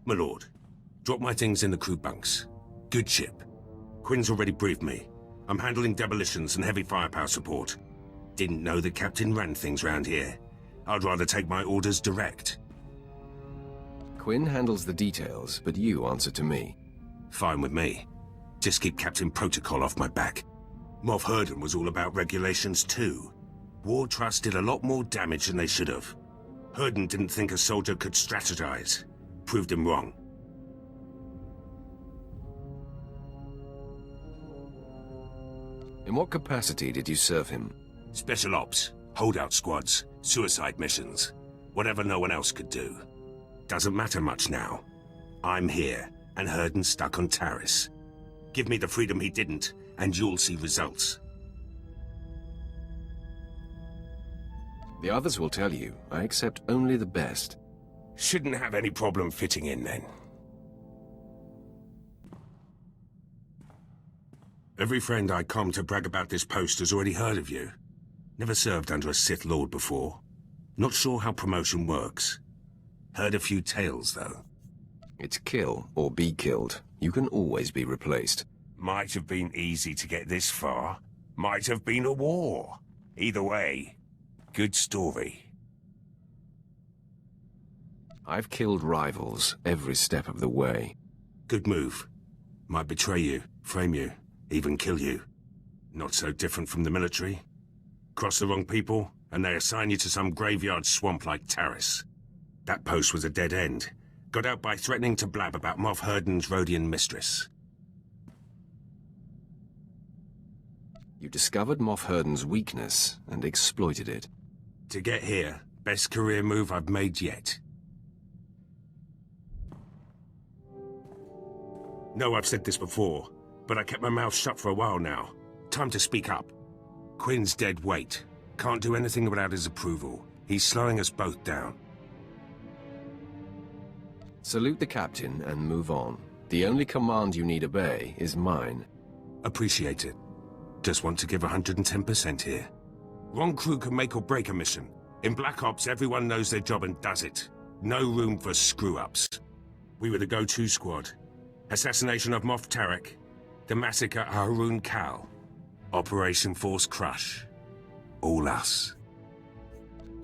My lord, drop my things in the crew bunks. Good ship. Quinn's already briefed me. I'm handling demolitions and heavy firepower support. Didn't know the captain ran things round here. I'd rather take my orders direct. Quinn handles the details, but you answer to me. Fine with me. Just keep Captain Protocol off my back. Moff Herden was all about regulations too. War Trust did a lot more damage than they should have. Herden didn't think a soldier could strategize. Proved him wrong. In what capacity did you serve him? Special ops, holdout squads, suicide missions. Whatever no one else could do. Doesn't matter much now. I'm here, and Herden's stuck on Taris. Give me the freedom he didn't, and you'll see results. The others will tell you, I accept only the best. Shouldn't have any problem fitting in then. Every friend I come to brag about this post has already heard of you. Never served under a Sith Lord before. Not sure how promotion works. Heard a few tales, though. It's kill or be killed. You can always be replaced. Might have been easy to get this far. Might have been a war. Either way, good story. I've killed rivals every step of the way. Good move. Might betray you, frame you, even kill you. Not so different from the military. Cross the wrong people, and they assign you to some graveyard swamp like Taris. That post was a dead end. Got out by threatening to blab about Moff Herden's Rhodian mistress. You discovered Moff Herden's weakness and exploited it. To get here, best career move I've made yet. No, I've said this before, but I kept my mouth shut for a while now. Time to speak up. Quinn's dead weight. Can't do anything without his approval. He's slowing us both down. Salute the captain and move on. The only command you need obey is mine. Appreciate it. Just want to give 110% here. Wrong crew can make or break a mission. In Black Ops, everyone knows their job and does it. No room for screw-ups. We were the go-to squad. Assassination of Moff Tarek. The massacre at Haroon Kal. Operation Force Crush. All us.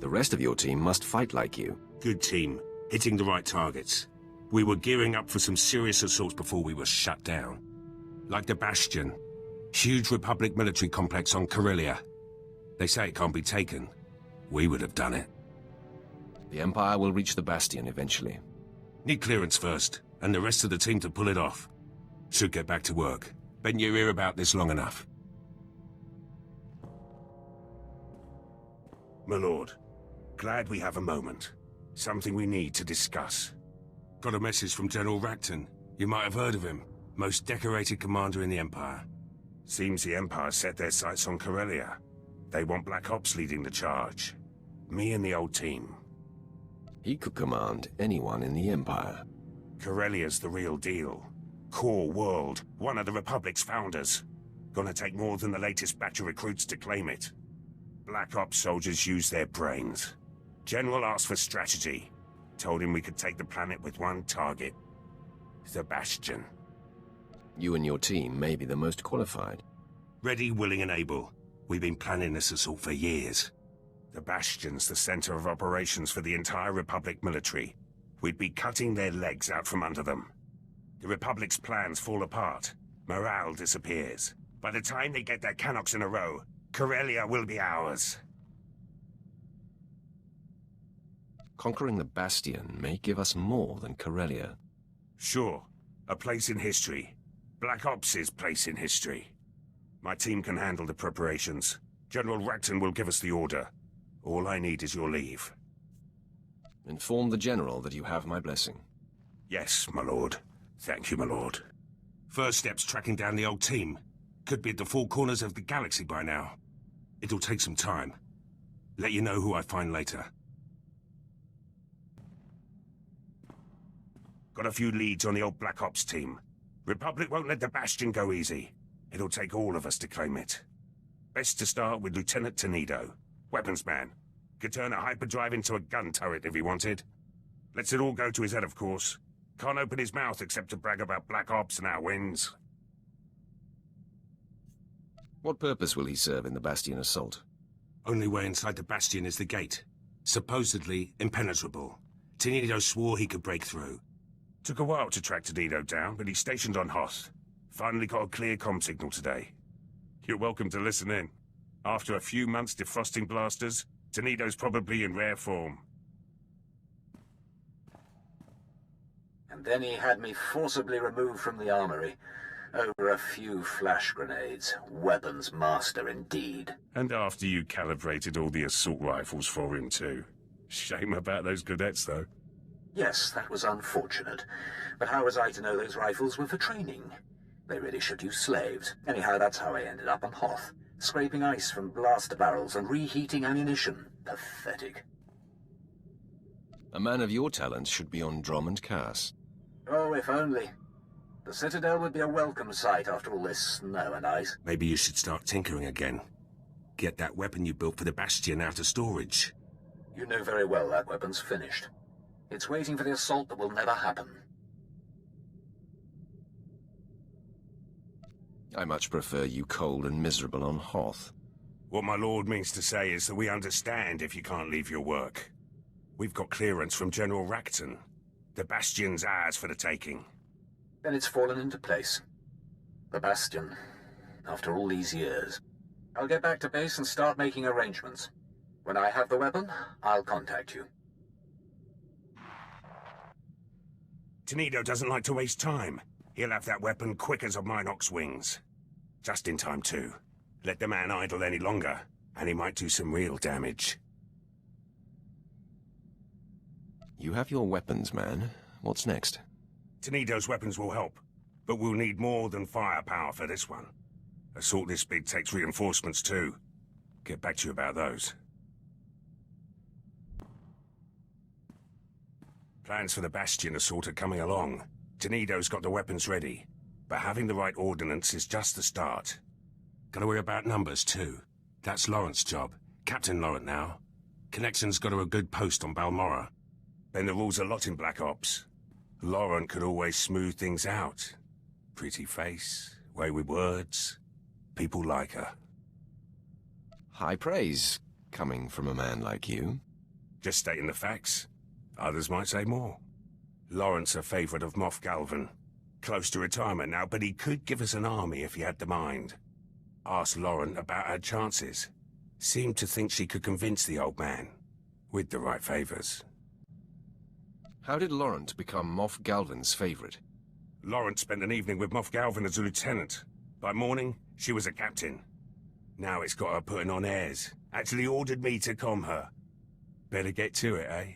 The rest of your team must fight like you. Good team. Hitting the right targets. We were gearing up for some serious assaults before we were shut down. Like the Bastion. Huge Republic military complex on Corellia. They say it can't be taken. We would have done it. The Empire will reach the Bastion eventually. Need clearance first, and the rest of the team to pull it off. Should get back to work. Been your ear about this long enough. My lord, glad we have a moment. Something we need to discuss. Got a message from General Racton. You might have heard of him. Most decorated commander in the Empire. Seems the Empire set their sights on Corellia. They want Black Ops leading the charge. Me and the old team. He could command anyone in the Empire. Corellia's the real deal. Core world, one of the Republic's founders. Gonna take more than the latest batch of recruits to claim it. Black Ops soldiers use their brains. General asked for strategy. Told him we could take the planet with one target. The Bastion. You and your team may be the most qualified. Ready, willing, and able. We've been planning this assault for years. The Bastion's the center of operations for the entire Republic military. We'd be cutting their legs out from under them. The Republic's plans fall apart. Morale disappears. By the time they get their Canox in a row, Corellia will be ours. Conquering the Bastion may give us more than Corellia. Sure. A place in history. Black Ops' place in history. My team can handle the preparations. General Racton will give us the order. All I need is your leave. Inform the General that you have my blessing. Yes, my lord. Thank you, my lord. First step's tracking down the old team. Could be at the four corners of the galaxy by now. It'll take some time. Let you know who I find later. Got a few leads on the old Black Ops team. Republic won't let the Bastion go easy. It'll take all of us to claim it. Best to start with Lieutenant Tenedo. Weapons man. Could turn a hyperdrive into a gun turret if he wanted. Lets it all go to his head, of course. Can't open his mouth except to brag about Black Ops and our wins. What purpose will he serve in the Bastion assault? Only way inside the Bastion is the gate. Supposedly impenetrable. Tenido swore he could break through. Took a while to track Tenido down, but he's stationed on Hoth. Finally got a clear comm signal today. You're welcome to listen in. After a few months defrosting blasters, Tenido's probably in rare form. And then he had me forcibly removed from the armory. Over a few flash grenades. Weapons master indeed. And after you calibrated all the assault rifles for him too. Shame about those cadets though. Yes, that was unfortunate. But how was I to know those rifles were for training? They really should use slaves. Anyhow, that's how I ended up on Hoth. Scraping ice from blaster barrels and reheating ammunition. Pathetic. A man of your talents should be on Drom and Cass. Oh, if only. The Citadel would be a welcome sight after all this snow and ice. Maybe you should start tinkering again. Get that weapon you built for the Bastion out of storage. You know very well that weapon's finished. It's waiting for the assault that will never happen. I much prefer you cold and miserable on Hoth. What my lord means to say is that we understand if you can't leave your work. We've got clearance from General Racton. The Bastion's ours for the taking. Then it's fallen into place. The Bastion, after all these years. I'll get back to base and start making arrangements. When I have the weapon, I'll contact you. Tenido doesn't like to waste time. He'll have that weapon quick as a Minox wings. Just in time too. Let the man idle any longer, and he might do some real damage. You have your weapons, man. What's next? Tenido's weapons will help, but we'll need more than firepower for this one. Assault this big takes reinforcements too. Get back to you about those. Plans for the Bastion assault are coming along. Tenido's got the weapons ready, but having the right ordnance is just the start. Gotta worry about numbers too. That's Laurent's job. Captain Laurent now. Connection's got her a good post on Balmorra. Bend the rules a lot in Black Ops. Laurent could always smooth things out. Pretty face, way with words. People like her. High praise, coming from a man like you. Just stating the facts. Others might say more. Laurent's a favourite of Moff Galvan. Close to retirement now, but he could give us an army if he had the mind. Asked Laurent about her chances. Seemed to think she could convince the old man. With the right favours. How did Laurent become Moff Galvan's favorite? Laurent spent an evening with Moff Galvan as a lieutenant. By morning, she was a captain. Now it's got her putting on airs. Actually ordered me to comm her. Better get to it, eh?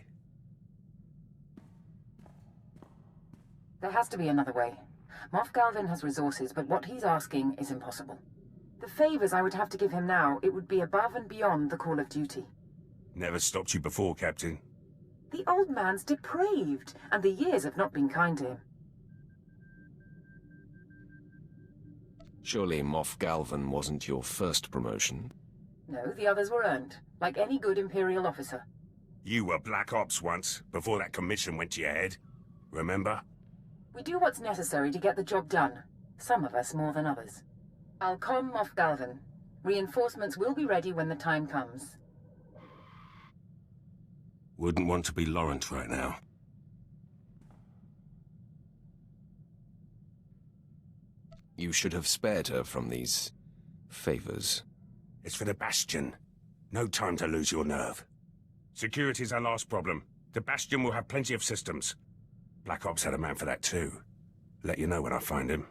There has to be another way. Moff Galvan has resources, but what he's asking is impossible. The favors I would have to give him now, it would be above and beyond the call of duty. Never stopped you before, Captain. The old man's depraved, and the years have not been kind to him. Surely Moff Galvan wasn't your first promotion? No, the others were earned, like any good Imperial officer. You were Black Ops once, before that commission went to your head. Remember? We do what's necessary to get the job done. Some of us more than others. I'll comm Moff Galvan. Reinforcements will be ready when the time comes. Wouldn't want to be Laurent right now. You should have spared her from these favors. It's for the Bastion. No time to lose your nerve. Security's our last problem. The Bastion will have plenty of systems. Black Ops had a man for that too. Let you know when I find him.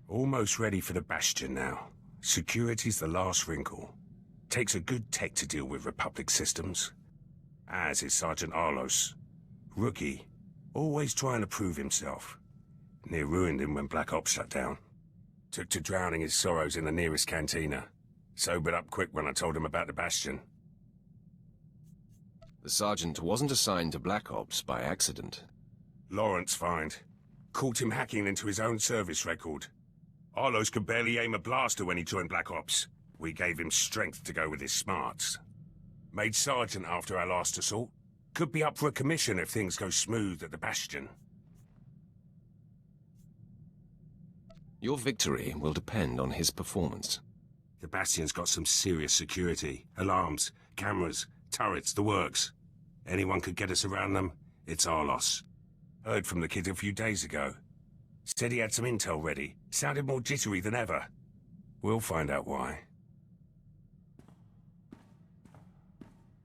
Almost ready for the Bastion now. Security's the last wrinkle. Takes a good tech to deal with Republic systems. As is Sergeant Arlos. Rookie. Always trying to prove himself. Near ruined him when Black Ops shut down. Took to drowning his sorrows in the nearest cantina. Sobered up quick when I told him about the Bastion. The sergeant wasn't assigned to Black Ops by accident. Laurent's find. Caught him hacking into his own service record. Arlos could barely aim a blaster when he joined Black Ops. We gave him strength to go with his smarts. Made sergeant after our last assault. Could be up for a commission if things go smooth at the Bastion. Your victory will depend on his performance. The Bastion's got some serious security. Alarms, cameras, turrets, the works. Anyone could get us around them, it's our loss. Heard from the kid a few days ago. Said he had some intel ready. Sounded more jittery than ever. We'll find out why.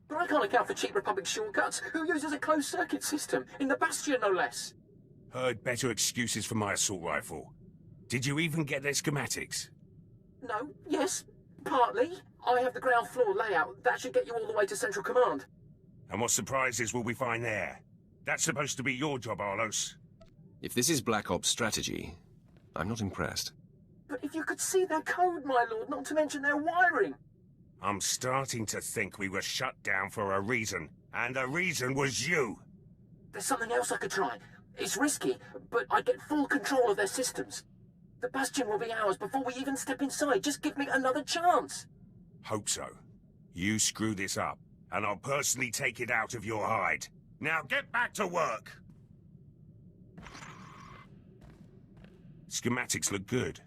But I can't account for cheap Republic shortcuts. Who uses a closed-circuit system? In the Bastion, no less. Heard better excuses for my assault rifle. Did you even get their schematics? No, yes, partly. I have the ground floor layout. That should get you all the way to Central Command. And what surprises will we find there? That's supposed to be your job, Arlos. If this is Black Ops strategy, I'm not impressed. But if you could see their code, my lord, not to mention their wiring. I'm starting to think we were shut down for a reason, and the reason was you. There's something else I could try. It's risky, but I get full control of their systems. The Bastion will be ours before we even step inside. Just give me another chance. Hope so. You screw this up, and I'll personally take it out of your hide. Now get back to work! Schematics look good.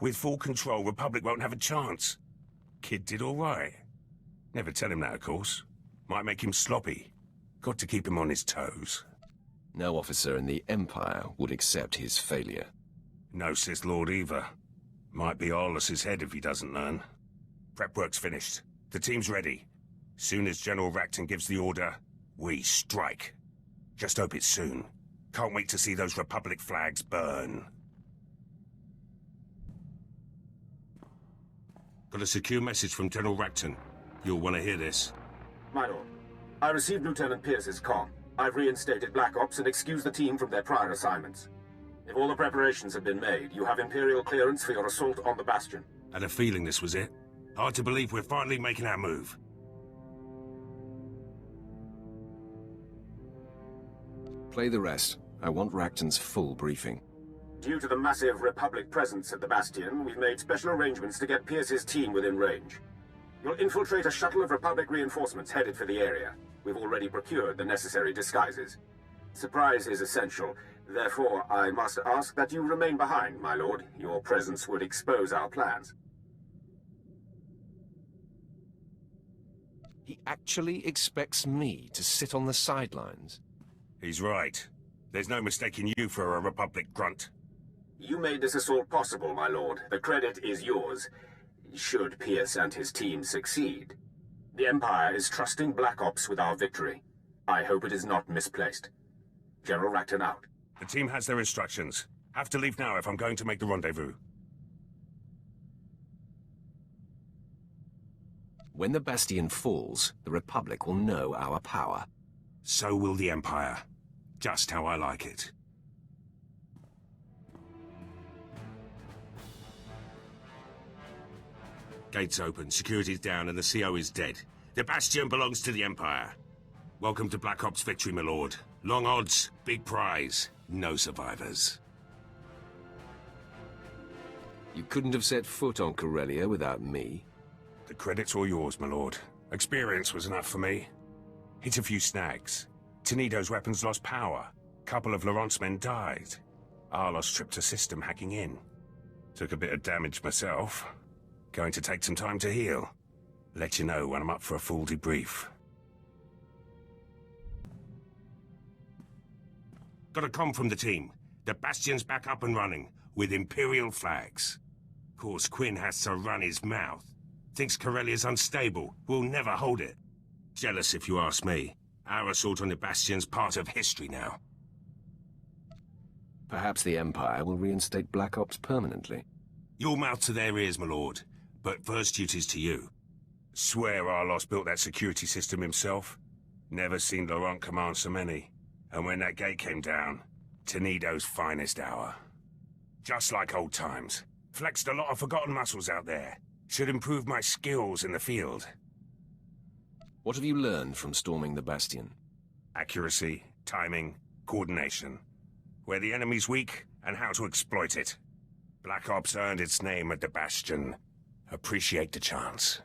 With full control, Republic won't have a chance. Kid did all right. Never tell him that, of course. Might make him sloppy. Got to keep him on his toes. No officer in the Empire would accept his failure. No Sith Lord either. Might be Arlos's head if he doesn't learn. Prep work's finished. The team's ready. Soon as General Racton gives the order, we strike. Just hope it's soon. Can't wait to see those Republic flags burn. Got a secure message from General Racton. You'll want to hear this. My lord, I received Lieutenant Pierce's comm. I've reinstated Black Ops and excused the team from their prior assignments. If all the preparations have been made, you have Imperial clearance for your assault on the Bastion. Had a feeling this was it. Hard to believe we're finally making our move. Play the rest. I want Racton's full briefing. Due to the massive Republic presence at the Bastion, we've made special arrangements to get Pierce's team within range. You'll infiltrate a shuttle of Republic reinforcements headed for the area. We've already procured the necessary disguises. Surprise is essential. Therefore, I must ask that you remain behind, my lord. Your presence would expose our plans. He actually expects me to sit on the sidelines? He's right. There's no mistaking you for a Republic grunt. You made this assault possible, my lord. The credit is yours, should Pierce and his team succeed. The Empire is trusting Black Ops with our victory. I hope it is not misplaced. General Racton out. The team has their instructions. Have to leave now if I'm going to make the rendezvous. When the Bastion falls, the Republic will know our power. So will the Empire. Just how I like it. Gates open, security's down, and the CO is dead. The Bastion belongs to the Empire. Welcome to Black Ops victory, my lord. Long odds, big prize, no survivors. You couldn't have set foot on Corellia without me. The credit's all yours, my lord. Experience was enough for me. Hit a few snags. Tenido's weapons lost power. Couple of Laurent's men died. Arlos tripped a system hacking in. Took a bit of damage myself. Going to take some time to heal. Let you know when I'm up for a full debrief. Got a comm from the team. The Bastion's back up and running, with Imperial flags. Course Quinn has to run his mouth. Thinks Corellia's unstable. We'll never hold it. Jealous if you ask me. Our assault on the Bastion's part of history now. Perhaps the Empire will reinstate Black Ops permanently. Your mouth to their ears, my lord. But first duty's to you. Swear Arlos built that security system himself. Never seen Laurent command so many. And when that gate came down, Tenido's finest hour. Just like old times. Flexed a lot of forgotten muscles out there. Should improve my skills in the field. What have you learned from storming the Bastion? Accuracy, timing, coordination. Where the enemy's weak, and how to exploit it. Black Ops earned its name at the Bastion. Appreciate the chance.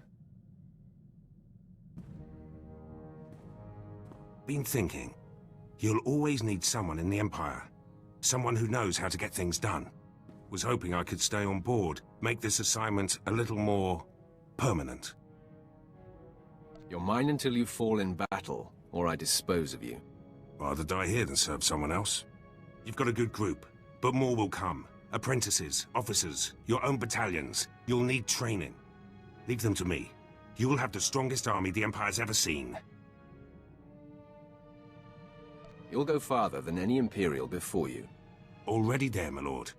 Been thinking. You'll always need someone in the Empire. Someone who knows how to get things done. Was hoping I could stay on board, make this assignment a little more permanent. You're mine until you fall in battle, or I dispose of you. Rather die here than serve someone else. You've got a good group, but more will come. Apprentices, officers, your own battalions. You'll need training. Leave them to me. You'll have the strongest army the Empire's ever seen. You'll go farther than any Imperial before you. Already there, my lord.